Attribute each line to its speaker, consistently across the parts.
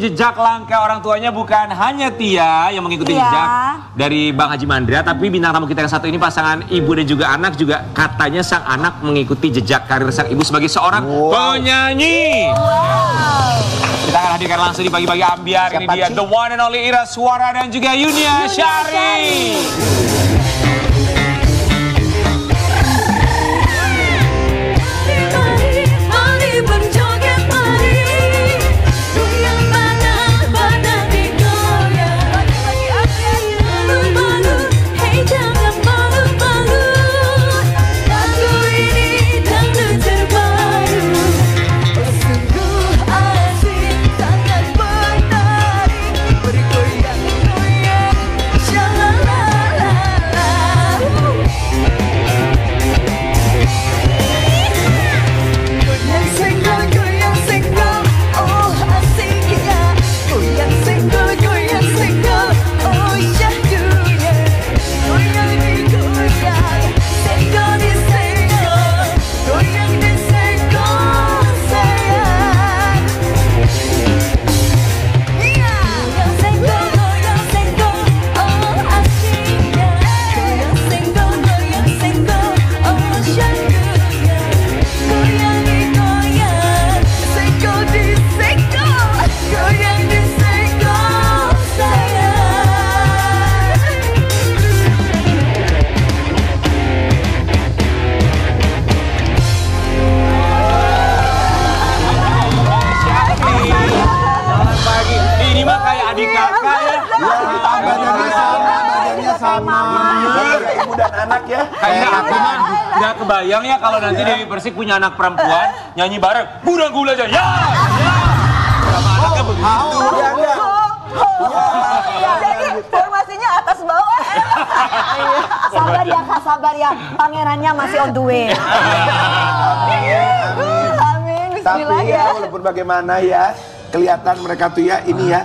Speaker 1: jejak langkah orang tuanya bukan hanya Tia yang mengikuti jejak dari Bang Haji Mandra, tapi bintang tamu kita yang satu ini pasangan ibu dan juga anak juga katanya sang anak mengikuti jejak karir sang ibu sebagai seorang penyanyi. Kita akan hadirkan langsung di pagi-pagi ambiar. Ini dia the one and only Ira Suara dan juga Yunia Syari.
Speaker 2: Ibu dan anak ya.
Speaker 1: Kayaknya aku mah nggak kebayang ya kalau nanti Dewi Persik punya anak perempuan nyanyi bareng Gudang Gula aja ya. Sama anaknya begitu.
Speaker 3: Jadi formasinya atas bawah.
Speaker 4: Sabar ya Kak, sabar ya. Pangerannya masih on the way.
Speaker 3: Amin, bismillah
Speaker 2: Tapi ya walaupun bagaimana ya, kelihatan mereka tuh ya ini ya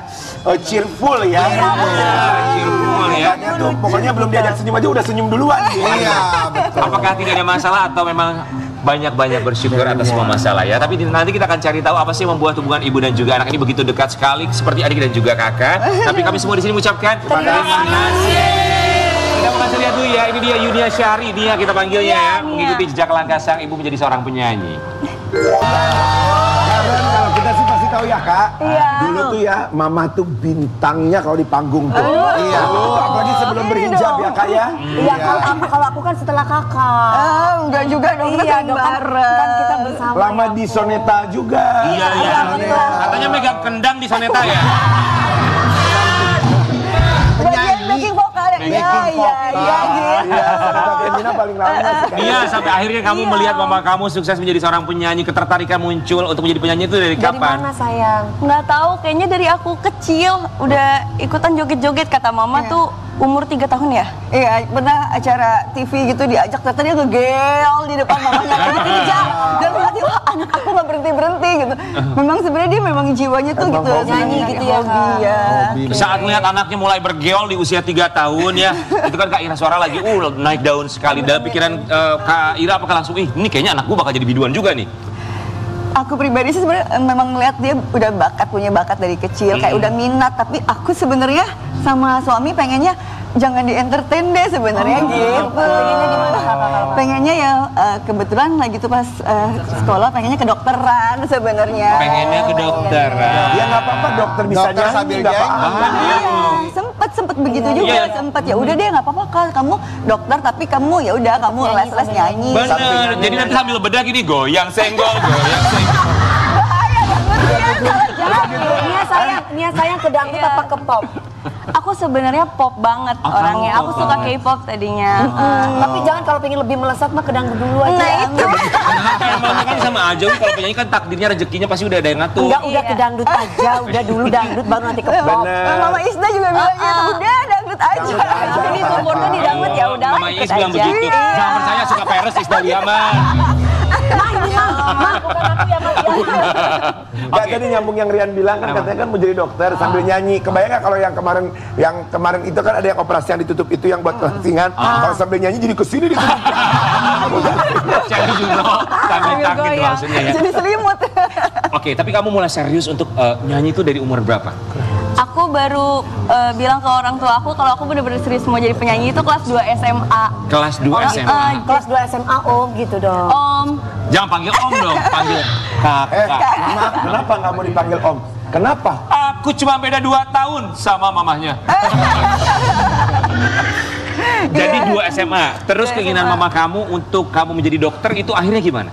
Speaker 2: cheerful ya.
Speaker 1: Cheerful ya.
Speaker 2: Tuh, pokoknya belum diajak senyum aja udah senyum duluan.
Speaker 5: Iya, betul.
Speaker 1: Apakah tidak ada masalah atau memang banyak-banyak bersyukur atas semua masalah ya. Tapi nanti kita akan cari tahu apa sih yang membuat hubungan ibu dan juga anak ini begitu dekat sekali seperti adik dan juga kakak. Tapi kami semua di sini mengucapkan terima kasih. Kita mengasih lihat dulu ya, ini dia Yunia Syari, dia kita panggilnya ya, mengikuti jejak langkah sang ibu menjadi seorang penyanyi.
Speaker 2: Karena kalau kita sih pasti tahu ya Kak, dulu tuh ya Mama tuh bintangnya kalau di panggung tuh. Iya. Apalagi sebelum berhijab ya Kak ya.
Speaker 4: Iya, kalau aku kan setelah kakak.
Speaker 3: Enggak juga dong, kita
Speaker 4: Iya dong, kan kita bersama.
Speaker 2: Lama di Soneta juga.
Speaker 1: Iya, iya. Katanya megang kendang di Soneta ya.
Speaker 3: bagian backing vokal ya. Iya,
Speaker 2: Iya, Soneta Femina paling lama sih Kak.
Speaker 1: Iya, sampai akhirnya kamu melihat mama kamu sukses menjadi seorang penyanyi, ketertarikan muncul untuk menjadi penyanyi itu dari
Speaker 4: Dari
Speaker 1: kapan?
Speaker 4: mana sayang?
Speaker 6: Nggak tahu, kayaknya dari aku kecil udah ikutan joget-joget, kata mama tuh umur 3 tahun ya?
Speaker 3: Iya, pernah acara TV gitu diajak, ternyata dia ngegel di depan mamanya lagi kerja. Dan berarti wah anak aku nggak berhenti gitu. Memang sebenarnya dia memang jiwanya tuh gitu
Speaker 4: nyanyi gitu ya,
Speaker 3: hobi ya.
Speaker 1: Saat melihat anaknya mulai bergeol di usia 3 tahun ya, itu kan Kak Ira Suara lagi naik daun sekali. Dalam pikiran Kak Ira apakah langsung, ini kayaknya anak gue bakal jadi biduan juga nih?
Speaker 3: Aku pribadi sih sebenarnya memang ngeliat dia udah punya bakat dari kecil, kayak udah minat. Tapi aku sebenarnya sama suami pengennya jangan di entertain deh sebenarnya gitu.
Speaker 4: Pengennya gimana kakak?
Speaker 3: Pengennya ya kebetulan lagi tuh pas sekolah pengennya kedokteran sebenarnya.
Speaker 1: Pengennya ke dokteran.
Speaker 2: Ya nggak apa-apa dokter bisa
Speaker 5: Dokter
Speaker 2: nyanyi
Speaker 5: sambil
Speaker 2: nggak
Speaker 5: nyanyi.
Speaker 2: apa-apa.
Speaker 3: Sempet begitu juga, sempet ya udah deh nggak apa-apa Kak, kamu dokter tapi kamu ya udah kamu les nyanyi.
Speaker 1: Bener, jadi nanti sambil bedah gini goyang senggol, goyang senggol.
Speaker 4: Nia sayang ke dangdut apa ke pop?
Speaker 6: Aku sebenarnya pop banget orangnya. Aku suka K-pop tadinya.
Speaker 4: Tapi jangan kalau pengen lebih melesat mah ke dangdut dulu aja.
Speaker 6: Nah itu.
Speaker 1: Emang kan sama aja, kalau penyanyi kan takdirnya rezekinya pasti udah ada yang ngatur.
Speaker 4: Enggak, udah ke dangdut aja, udah dulu dangdut baru nanti ke pop.
Speaker 3: Mama Isda juga bilang gitu, udah dangdut aja.
Speaker 6: Ini umurnya di dangdut ya udah.
Speaker 1: Mama Is bilang begitu. Jangan percaya suka peres Isda Liaman.
Speaker 2: Nggak, tadi nyambung yang Rian bilang kan katanya kan mau jadi dokter sambil nyanyi. Kebayang nggak kalau yang kemarin itu kan ada yang operasi yang ditutup itu yang buat kelensingan. Kalau sambil nyanyi jadi kesini ditutup.
Speaker 1: Jadi juga kami takut maksudnya ya.
Speaker 3: Jadi selimut.
Speaker 1: Oke, tapi kamu mulai serius untuk nyanyi itu dari umur berapa?
Speaker 6: Aku baru bilang ke orang tua aku kalau aku bener-bener serius mau jadi penyanyi itu kelas 2 SMA.
Speaker 1: Kelas 2 SMA.
Speaker 4: Kelas 2 SMA, oh gitu dong.
Speaker 6: Om,
Speaker 1: Jangan panggil Om dong, panggil Kakak.
Speaker 2: Mama, kenapa nggak mau dipanggil Om? Kenapa?
Speaker 1: Aku cuma beda 2 tahun sama mamahnya. Jadi 2 SMA. Terus keinginan mama kamu untuk kamu menjadi dokter itu akhirnya gimana?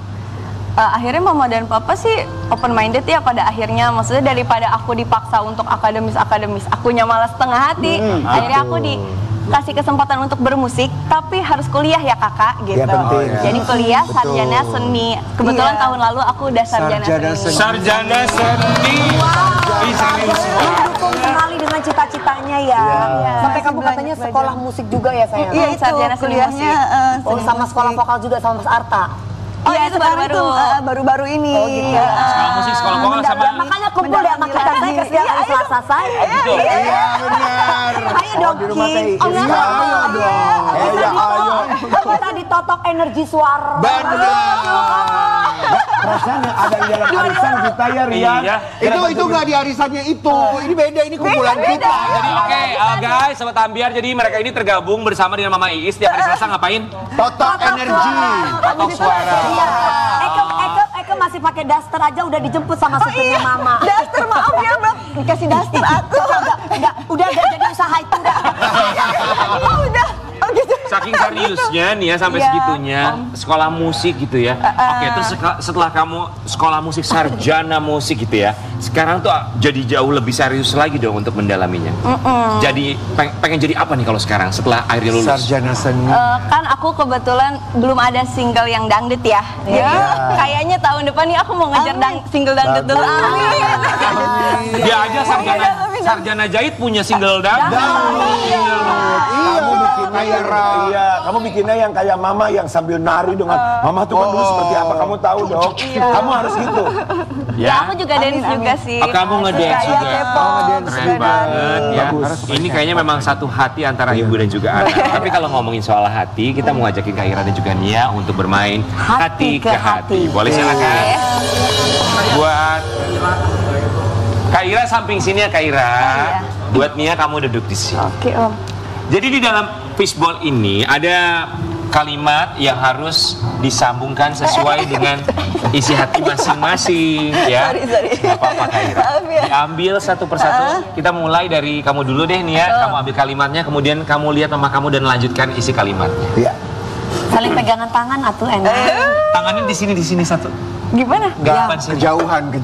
Speaker 6: akhirnya mama dan papa sih open minded ya pada akhirnya. Maksudnya daripada aku dipaksa untuk akademis, akunya malah setengah hati. Akhirnya aku dikasih kesempatan untuk bermusik, tapi harus kuliah ya kakak gitu.
Speaker 2: Ya, penting.
Speaker 6: Jadi kuliah sarjana seni. Kebetulan tahun lalu aku udah sarjana seni.
Speaker 1: Sarjana seni. Serius semua.
Speaker 4: Dukung sekali dengan cita-citanya ya. Sampai kamu katanya sekolah musik juga ya sayang.
Speaker 3: Iya, itu
Speaker 6: sarjana seni
Speaker 3: kuliahnya
Speaker 4: Oh, sama sekolah vokal juga sama Mas Arta.
Speaker 6: Iya, itu
Speaker 3: baru-baru ini.
Speaker 4: Oh, gitu.
Speaker 1: Sekolah musik, sekolah vokal sama.
Speaker 4: Makanya kumpul ya sama kita saya ke setiap hari Selasa saya.
Speaker 2: Iya benar.
Speaker 4: Ayo dong Kim.
Speaker 2: Iya dong. Ayo.
Speaker 4: Kamu tadi totok energi suara.
Speaker 2: Benar. Rasanya ada di dalam arisan kita ya Rian.
Speaker 1: Iya.
Speaker 5: Itu nggak di arisannya itu. Ini beda, ini kumpulan kita.
Speaker 1: Jadi oke, guys, sobat ambiar, jadi mereka ini tergabung bersama dengan Mama Iis tiap hari Selasa ngapain?
Speaker 5: Totok energi.
Speaker 1: Totok suara.
Speaker 4: Iya. Eke masih pakai daster aja udah dijemput sama supirnya Mama.
Speaker 3: Daster, maaf ya Bang, dikasih daster aku.
Speaker 4: Udah jadi usaha itu udah.
Speaker 3: Udah. Oh gitu.
Speaker 1: Saking seriusnya nih ya sampai segitunya sekolah musik gitu ya. Oke, terus setelah kamu sekolah musik sarjana musik gitu ya, sekarang tuh jadi jauh lebih serius lagi dong untuk mendalaminya. Jadi pengen jadi apa nih kalau sekarang setelah akhirnya lulus?
Speaker 5: Sarjana seni.
Speaker 6: Kan aku kebetulan belum ada single yang dangdut ya. Jadi kayaknya tahun depan nih aku mau ngejar single dangdut dulu. Amin.
Speaker 1: Dia aja sarjana jahit punya single dangdut.
Speaker 2: Kamu bikinnya yang kayak Mama yang sambil nari dengan Mama tuh kan dulu seperti apa kamu tahu dong. Kamu harus gitu.
Speaker 6: Ya, aku juga dance juga sih.
Speaker 1: Kamu ngedance juga. Keren banget ya.
Speaker 2: Bagus.
Speaker 1: Ini kayaknya memang satu hati antara ibu dan juga anak. Tapi kalau ngomongin soal hati, kita mau ngajakin Kak Ira dan juga Nia untuk bermain hati ke hati. Boleh silakan. Buat Kak Ira samping sini ya Kak Ira. Buat Nia kamu duduk di sini.
Speaker 6: Oke, Om.
Speaker 1: Jadi di dalam fishball ini ada kalimat yang harus disambungkan sesuai dengan isi hati masing-masing ya.
Speaker 3: Sorry.
Speaker 1: Nggak apa-apa Kak Ira. Diambil satu persatu. Kita mulai dari kamu dulu deh Nia. Kamu ambil kalimatnya, kemudian kamu lihat mama kamu dan lanjutkan isi kalimatnya.
Speaker 2: Iya.
Speaker 4: Saling pegangan tangan atuh enak.
Speaker 1: Tangannya di sini satu.
Speaker 6: Gimana?
Speaker 1: Depan sini.
Speaker 5: Kejauhan.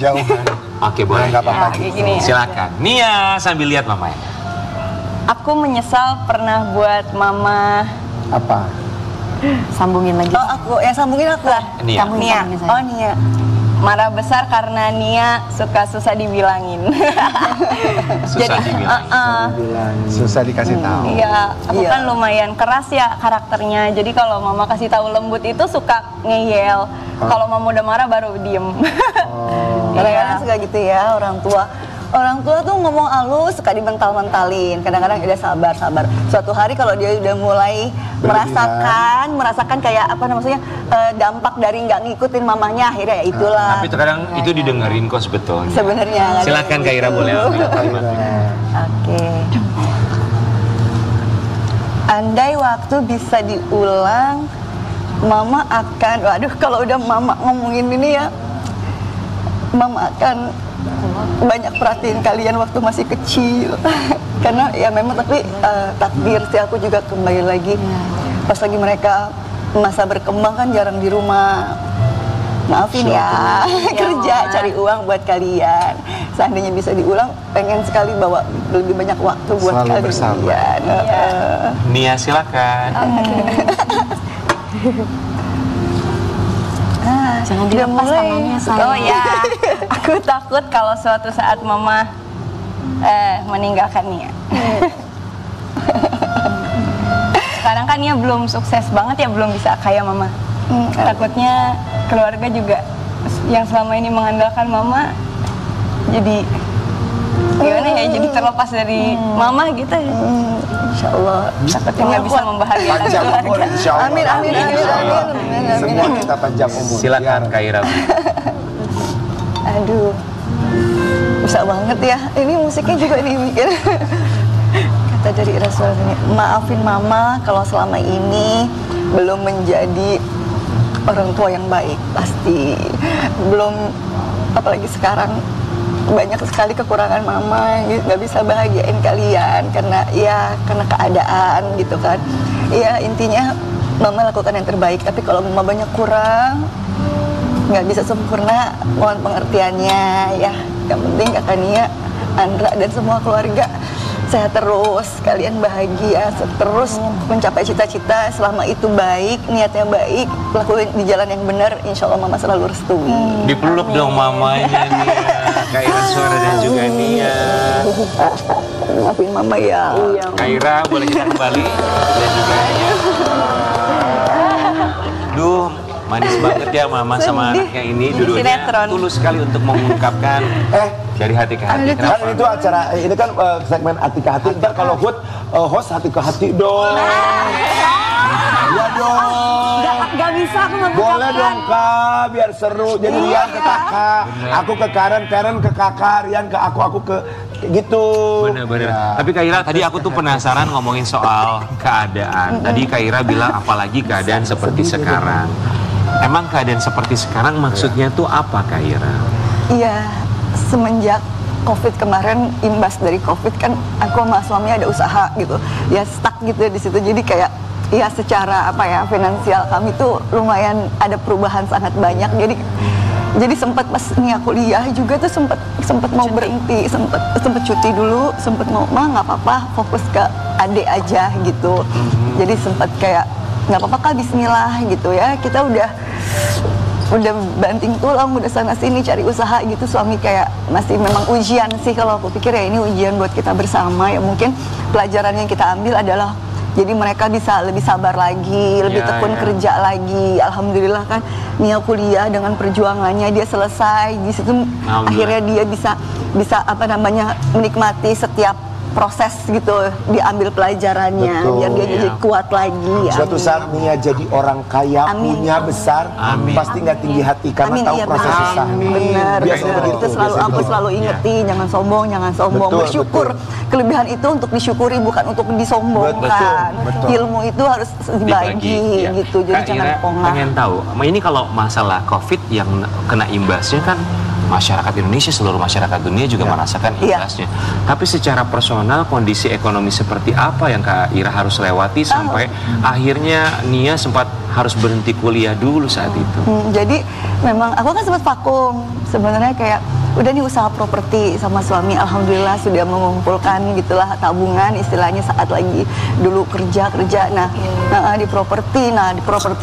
Speaker 1: Oke, boleh.
Speaker 5: Nggak apa-apa.
Speaker 6: Kayak gini.
Speaker 1: Silakan. Nia sambil lihat mamanya.
Speaker 6: Aku menyesal pernah buat mama.
Speaker 5: Apa?
Speaker 4: Sambungin lagi.
Speaker 3: Oh aku, yang sambungin aku.
Speaker 1: Nia.
Speaker 4: Kamu
Speaker 6: Nia.
Speaker 4: yang sambungin saya.
Speaker 3: Oh Nia.
Speaker 6: Marah besar karena Nia suka susah dibilangin.
Speaker 1: Susah dibilang.
Speaker 5: Susah dikasih tahu.
Speaker 6: Iya, aku
Speaker 3: Iya.
Speaker 6: kan lumayan keras ya karakternya. Jadi kalau mama kasih tahu lembut itu suka ngeyel. Kalau mama udah marah baru diem.
Speaker 3: Kadang-kadang suka gitu ya orang tua. Orang tua tuh ngomong halus, suka dimental-mentalin. Kadang-kadang udah sabar. Suatu hari kalau dia udah mulai merasakan kayak apa namanya dampak dari nggak ngikutin mamanya, akhirnya ya itulah.
Speaker 1: Tapi terkadang itu didengerin kok sebetulnya.
Speaker 3: Sebenarnya.
Speaker 1: Silakan Kak Ira boleh ambil kalimatnya.
Speaker 3: Oke. Andai waktu bisa diulang, Mama akan, waduh kalau udah Mama ngomongin ini ya, Mama akan banyak perhatiin kalian waktu masih kecil. Karena ya memang tapi takdir sih aku juga kembali lagi. Pas lagi mereka masa berkembang kan jarang di rumah. Maafin ya, kerja cari uang buat kalian. Seandainya bisa diulang, pengen sekali bawa lebih banyak waktu buat
Speaker 5: Selalu
Speaker 3: kalian.
Speaker 5: bersama.
Speaker 1: Nia silakan.
Speaker 4: Jangan
Speaker 3: Udah
Speaker 4: dilepas
Speaker 3: mulai.
Speaker 4: tangannya sayang.
Speaker 6: Oh ya, aku takut kalau suatu saat mama meninggalkan Nia. Sekarang kan Nia belum sukses banget ya, belum bisa kayak mama. Takutnya keluarga juga yang selama ini mengandalkan mama jadi gimana ya, jadi terlepas dari mama gitu.
Speaker 3: Insya Allah.
Speaker 6: Takutnya nggak bisa membahagiakan
Speaker 5: Panjang umur,
Speaker 6: keluarga.
Speaker 5: insya Allah.
Speaker 3: Amin.
Speaker 5: Semua kita panjang umur.
Speaker 1: Silakan Kak Ira.
Speaker 3: Aduh, bisa banget ya. Ini musiknya juga nih mikir. Kata dari Rasulullah, maafin mama kalau selama ini belum menjadi orang tua yang baik. Pasti belum, apalagi sekarang banyak sekali kekurangan mama, nggak bisa bahagiain kalian karena keadaan gitu kan. Ya intinya mama lakukan yang terbaik, tapi kalau mama banyak kurang, nggak bisa sempurna, mohon pengertiannya ya. Yang penting Kak Nia, Andra dan semua keluarga sehat terus, kalian bahagia terus mencapai cita-cita. Selama itu baik, niatnya baik, lakuin di jalan yang benar, insya Allah mama selalu restui.
Speaker 1: Dipeluk dong mamanya Nia, Kak Ira Suara dan juga Nia.
Speaker 3: Maafin mama ya.
Speaker 1: Kak Ira boleh kita kembali dan juga Nia. Duh, manis banget ya mama sama anaknya ini, dua-duanya tulus sekali untuk mengungkapkan dari hati ke hati.
Speaker 2: Kan itu acara, ini kan segmen hati ke hati. Ntar kalau host hati ke hati dong. Iya dong.
Speaker 4: Gak bisa aku mengungkapkan.
Speaker 2: Boleh dong Kak, biar seru. Jadi Rian ke kakak, aku ke Karen, Karen ke kakak, Rian ke aku ke gitu.
Speaker 1: Bener-bener. Tapi Kak Ira, tadi aku tuh penasaran ngomongin soal keadaan. Tadi Kak Ira bilang apalagi keadaan seperti sekarang. Emang keadaan seperti sekarang maksudnya tuh apa Kak Ira?
Speaker 3: Iya, semenjak COVID kemarin, imbas dari COVID kan aku sama suami ada usaha gitu. Ya stuck gitu di situ. Jadi kayak ya secara finansial kami tuh lumayan ada perubahan sangat banyak. Jadi sempat pas Nia kuliah juga tuh sempat mau berhenti, sempat cuti dulu, sempat mau nggak apa-apa fokus ke adik aja gitu. Jadi sempat kayak nggak apa-apa Kak, bismillah gitu ya. Kita udah banting tulang, udah sana sini cari usaha gitu. Suami kayak masih memang ujian sih, kalau aku pikir ya ini ujian buat kita bersama. Ya mungkin pelajaran yang kita ambil adalah jadi mereka bisa lebih sabar lagi, lebih tekun kerja lagi. Alhamdulillah kan Nia kuliah dengan perjuangannya dia selesai. Di situ akhirnya dia bisa menikmati setiap proses gitu, diambil pelajarannya. Betul, biar dia jadi kuat lagi.
Speaker 2: Suatu saat Nia jadi orang kaya, punya besar, pasti nggak tinggi hati karena tahu proses susah.
Speaker 3: Benar, itu selalu aku selalu ingetin, jangan sombong, bersyukur. Kelebihan itu untuk disyukuri, bukan untuk disombongkan. Ilmu itu harus dibagi gitu, jadi jangan pongah.
Speaker 1: Pengen tahu, ini kalau masalah COVID yang kena imbasnya kan masyarakat Indonesia, seluruh masyarakat dunia juga merasakan imbasnya. Tapi secara personal, kondisi ekonomi seperti apa yang Kak Ira harus lewati sampai akhirnya Nia sempat harus berhenti kuliah dulu saat itu?
Speaker 3: Jadi memang aku kan sempat vakum. Sebenarnya kayak udah nih usaha properti sama suami, alhamdulillah sudah mengumpulkan gitulah tabungan istilahnya saat lagi dulu kerja. Nah, di properti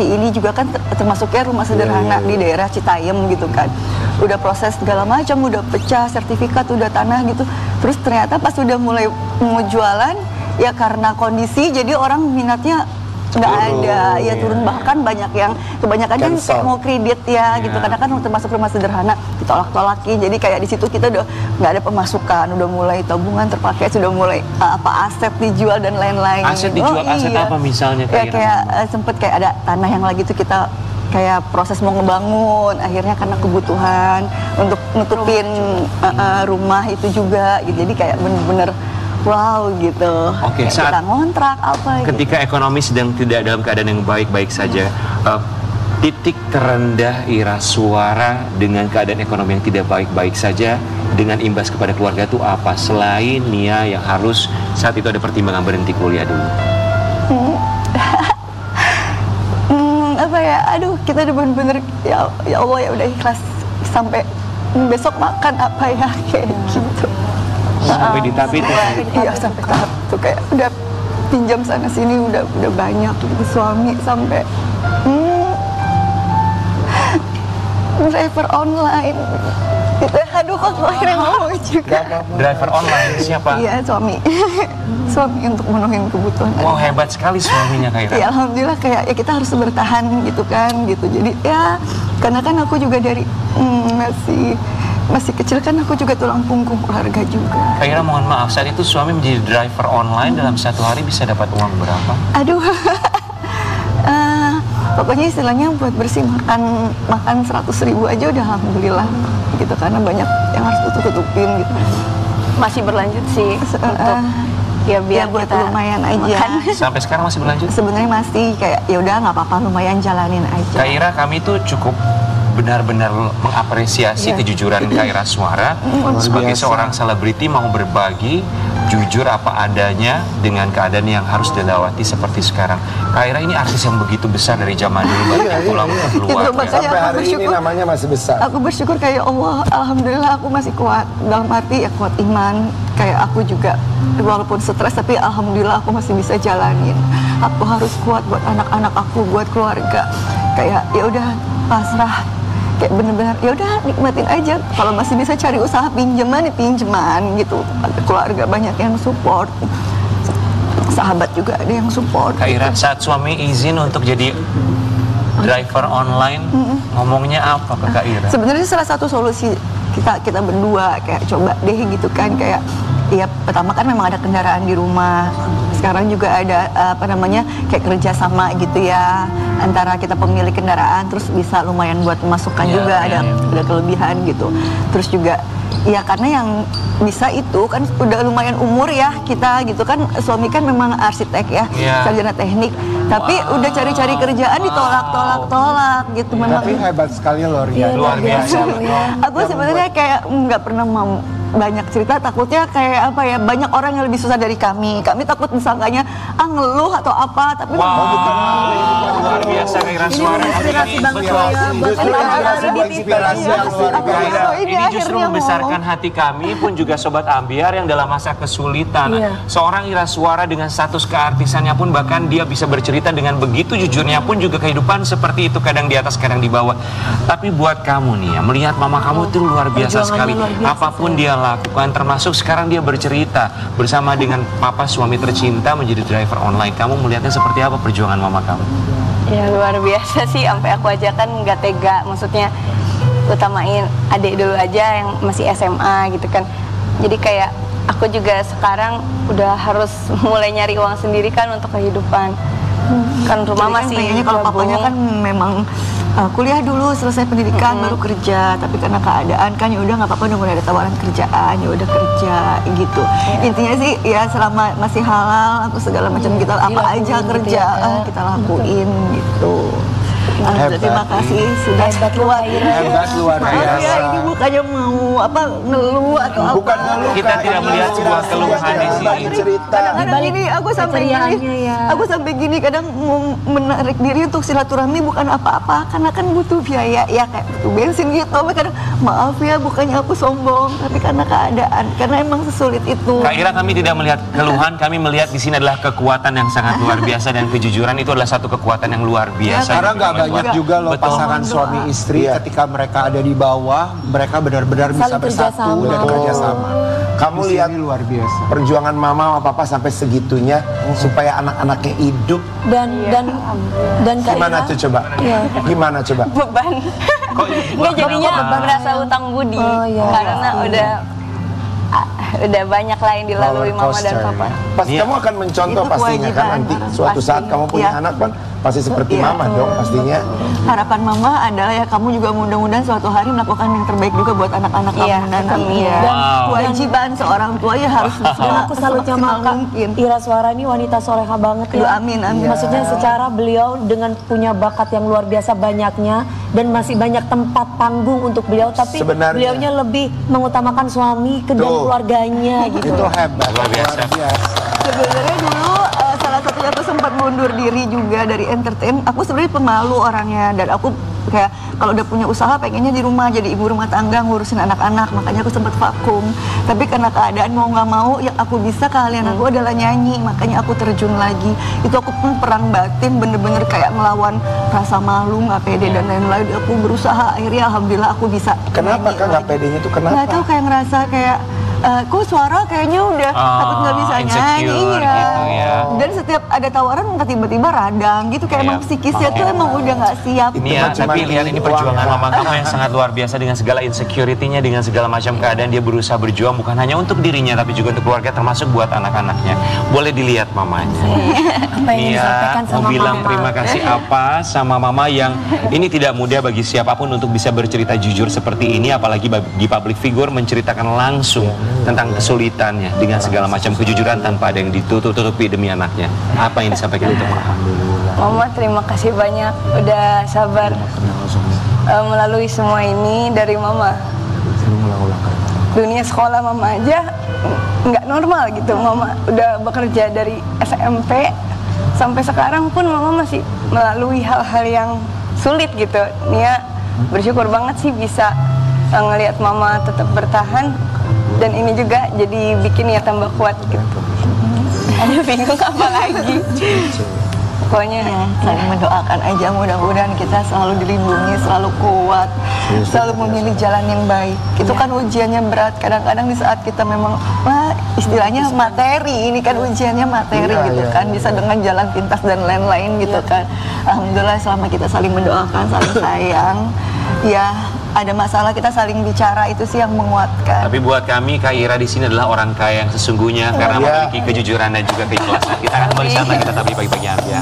Speaker 3: ini juga kan termasuknya rumah sederhana di daerah Citayam gitu kan. Udah proses segala macam, udah pecah sertifikat, udah tanah gitu. Terus ternyata pas udah mulai mau jualan, ya karena kondisi jadi orang minatnya nggak ada, ya turun. Bahkan kebanyakan kan kayak mau kredit ya gitu, karena kan termasuk rumah sederhana ditolak-tolakin. Jadi kayak di situ kita udah nggak ada pemasukan, udah mulai tabungan terpakai, sudah mulai aset dijual dan lain-lain.
Speaker 1: Aset dijual, aset apa misalnya?
Speaker 3: Kayak sempet kayak ada tanah yang lagi tuh kita kayak proses mau ngebangun, akhirnya karena kebutuhan untuk nutupin rumah itu juga gitu. Jadi kayak bener-bener wow gitu.
Speaker 1: Oke,
Speaker 3: saat kita ngontrak
Speaker 1: ketika ekonomi sedang tidak dalam keadaan yang baik-baik saja, titik terendah Ira Suara dengan keadaan ekonomi yang tidak baik-baik saja dengan imbas kepada keluarga itu apa? Selain Nia yang harus saat itu ada pertimbangan berhenti kuliah dulu.
Speaker 3: Kita udah bener-bener ya Allah ya udah ikhlas sampai besok makan apa ya kayak gitu.
Speaker 1: Sampai di tahap itu?
Speaker 3: Iya, sampai tahap itu kayak udah pinjam sana sini udah banyak gitu. Suami sampai driver online gitu. Aduh kok akhirnya ngomong juga.
Speaker 1: Driver online siapa?
Speaker 3: Iya, suami. Suami untuk memenuhi kebutuhan.
Speaker 1: Wow, hebat sekali suaminya Kak Ira.
Speaker 3: Ya alhamdulillah, kayak ya kita harus bertahan gitu kan gitu. Jadi ya karena kan aku juga dari masih kecil kan aku juga tulang punggung keluarga juga.
Speaker 1: Kak Ira mohon maaf, saat itu suami menjadi driver online dalam satu hari bisa dapat uang berapa?
Speaker 3: Aduh, pokoknya istilahnya buat bersih makan 100.000 aja udah alhamdulillah gitu, karena banyak yang harus tutupin gitu.
Speaker 6: Masih berlanjut sih untuk ya biar
Speaker 3: buat
Speaker 6: kita
Speaker 3: lumayan aja.
Speaker 1: Sampai sekarang masih berlanjut?
Speaker 3: Sebenarnya masih kayak ya udah nggak apa-apa, lumayan jalanin aja.
Speaker 1: Kak Ira, kami tuh cukup benar-benar mengapresiasi kejujuran Kak Ira Suara sebagai seorang selebriti mau berbagi jujur apa adanya dengan keadaan yang harus dilewati seperti sekarang. Kak Ira ini artis yang begitu besar dari zaman dulu, banyak pulang keluar.
Speaker 2: Sampai hari ini namanya masih besar.
Speaker 3: Aku bersyukur kayak Allah, alhamdulillah aku masih kuat, dalam arti ya kuat iman. Kayak aku juga walaupun stres tapi alhamdulillah aku masih bisa jalanin. Aku harus kuat buat anak-anak aku, buat keluarga. Kayak ya udah pasrah, kayak bener-bener ya udah nikmatin aja. Kalau masih bisa cari usaha pinjaman gitu. Ada keluarga banyak yang support, sahabat juga ada yang support.
Speaker 1: Kak Ira, saat suami izin untuk jadi driver online, ngomongnya apa ke Kak Ira?
Speaker 3: Sebenarnya salah satu solusi kita berdua kayak coba deh gitu kan, kayak ya pertama kan memang ada kendaraan di rumah. Sekarang juga ada kayak kerja sama gitu ya antara kita pemilik kendaraan, terus bisa lumayan buat masukan juga, ada kelebihan gitu. Terus juga ya karena yang bisa itu kan udah lumayan umur ya kita gitu kan, suami kan memang arsitek ya, sarjana teknik, tapi udah cari-cari kerjaan ditolak gitu. Memang
Speaker 5: Tapi hebat sekali loh Ria.
Speaker 1: Luar biasa.
Speaker 3: aku sebenarnya kayak nggak pernah mau banyak cerita, takutnya kayak apa ya, banyak orang yang lebih susah dari kami takut disangkanya ngeluh atau apa, tapi
Speaker 1: Luar biasa Kak Ira Suara.
Speaker 4: Inspirasi banget ya.
Speaker 1: Ini justru membesarkan hati kami pun juga Sobat Ambiar yang dalam masa kesulitan. Seorang Ira Suara dengan status keartisannya pun bahkan dia bisa bercerita dengan begitu jujurnya pun juga kehidupan seperti itu, kadang di atas kadang di bawah. Tapi buat kamu nih ya, melihat mama kamu itu luar biasa sekali. Apapun dia lakukan, termasuk sekarang dia bercerita bersama dengan papa suami tercinta menjadi driver online. Kamu melihatnya seperti apa perjuangan mama kamu?
Speaker 6: Ya luar biasa sih, sampai aku aja kan nggak tega, maksudnya utamain adik dulu aja yang masih SMA gitu kan. Jadi kayak aku juga sekarang udah harus mulai nyari uang sendiri kan untuk kehidupan. Kan rumah masih
Speaker 3: pengennya kalau papanya kan memang kuliah dulu, selesai pendidikan baru kerja, tapi karena keadaan kan ya udah nggak apa-apa, udah mulai ada tawaran kerjaan, ya udah kerja gitu. Intinya sih ya selama masih halal aku segala macam kita apa aja kerja kita lakuin gitu. Terima kasih sudah keluar.
Speaker 5: Hebat luar biasa.
Speaker 3: Ya, ini bukannya mau ngeluh atau apa.
Speaker 2: Bukan ngeluh.
Speaker 1: Kita tidak melihat sebuah keluhan di sini.
Speaker 2: Cerita.
Speaker 3: Kadang gini aku sampai gini kadang mau menarik diri untuk silaturahmi bukan apa-apa, karena kan butuh biaya ya, kayak butuh bensin gitu. Tapi kadang maaf ya, bukannya aku sombong, tapi karena keadaan, karena emang sesulit itu.
Speaker 1: Kak Ira, kami tidak melihat keluhan, kami melihat di sini adalah kekuatan yang sangat luar biasa, dan kejujuran itu adalah satu kekuatan yang luar biasa.
Speaker 5: Karena nggak banyak juga loh
Speaker 1: Betul.
Speaker 5: pasangan suami istri ketika mereka ada di bawah, mereka benar-benar bisa bersatu dan kerja sama.
Speaker 2: Kamu
Speaker 5: Di sini
Speaker 2: lihat
Speaker 5: luar biasa.
Speaker 2: perjuangan mama sama papa sampai segitunya supaya anak-anaknya hidup.
Speaker 4: Dan Kak
Speaker 2: Gimana
Speaker 4: Ira,
Speaker 2: tuh coba? Gimana coba?
Speaker 6: beban. Nggak, jadinya merasa utang budi karena udah banyak lah yang dilalui mama dan papa.
Speaker 2: Pasti kamu akan mencontoh
Speaker 3: Itu
Speaker 2: pastinya kan,
Speaker 3: kewajiban.
Speaker 2: nanti suatu saat kamu punya anak kan pasti seperti mama dong pastinya.
Speaker 3: Harapan mama adalah ya kamu juga mudah-mudahan suatu hari melakukan yang terbaik juga buat anak-anak kamu nanti. Dan kewajiban seorang tua ya harus
Speaker 4: dan aku salutnya sama Kak Ira Suara ini wanita soleha banget ya.
Speaker 3: Amin.
Speaker 4: Maksudnya secara beliau dengan punya bakat yang luar biasa banyaknya dan masih banyak tempat panggung untuk beliau, tapi
Speaker 2: Sebenarnya.
Speaker 4: beliaunya lebih mengutamakan suami dan keluarganya gitu.
Speaker 5: Itu hebat.
Speaker 1: Luar biasa.
Speaker 3: Sebenarnya dulu salah satunya aku sempat mundur diri juga dari entertain. Aku sebenarnya pemalu orangnya, dan aku kayak kalau udah punya usaha pengennya di rumah jadi ibu rumah tangga ngurusin anak-anak, makanya aku sempat vakum. Tapi karena keadaan mau nggak mau yang aku bisa kalian aku adalah nyanyi, makanya aku terjun lagi. Itu aku pun perang batin, bener-bener kayak melawan rasa malu, nggak pede dan lain-lain. Aku berusaha, akhirnya alhamdulillah aku bisa.
Speaker 2: Kenapa
Speaker 3: nyanyi
Speaker 2: kan nggak
Speaker 3: lagi.
Speaker 2: pedenya tuh kenapa?
Speaker 3: Nggak tahu, kayak ngerasa kayak kok suara kayaknya udah takut nggak bisa nyanyi,
Speaker 1: insecure gitu ya.
Speaker 3: Dan setiap ada tawaran tiba-tiba radang gitu, kayak emang psikisnya tuh emang udah nggak siap.
Speaker 1: Nia, tapi lihat ini perjuangan mama kamu yang sangat luar biasa dengan segala insecurity-nya, dengan segala macam keadaan dia berusaha berjuang bukan hanya untuk dirinya tapi juga untuk keluarga termasuk buat anak-anaknya. Boleh dilihat mamanya. Nia mau bilang terima kasih apa sama mama yang ini tidak mudah bagi siapapun untuk bisa bercerita jujur seperti ini, apalagi bagi public figure menceritakan langsung tentang kesulitannya dengan segala macam kejujuran tanpa ada yang ditutup-tutupi demi anaknya. Apa yang disampaikan itu mama?
Speaker 6: Mama terima kasih banyak udah sabar melalui semua ini dari mama. Dunia sekolah mama aja nggak normal gitu. Mama udah bekerja dari SMP sampai sekarang pun mama masih melalui hal-hal yang sulit gitu. Nia bersyukur banget sih bisa ngelihat mama tetap bertahan, dan ini juga jadi bikin Nia tambah kuat gitu. Aduh bingung apa lagi. Pokoknya
Speaker 3: saling mendoakan aja, mudah-mudahan kita selalu dilindungi, selalu kuat, selalu memilih jalan yang baik. Itu kan ujiannya berat, kadang-kadang di saat kita memang istilahnya materi, ini kan ujiannya materi gitu kan, bisa dengan jalan pintas dan lain-lain gitu kan. Alhamdulillah selama kita saling mendoakan, saling sayang, ya ada masalah kita saling bicara, itu sih yang menguatkan.
Speaker 1: Tapi buat kami Kak Ira di sini adalah orang kaya yang sesungguhnya karena memiliki kejujuran dan juga keikhlasan. Kita akan kembali saat lagi tetap di pagi-pagi ya.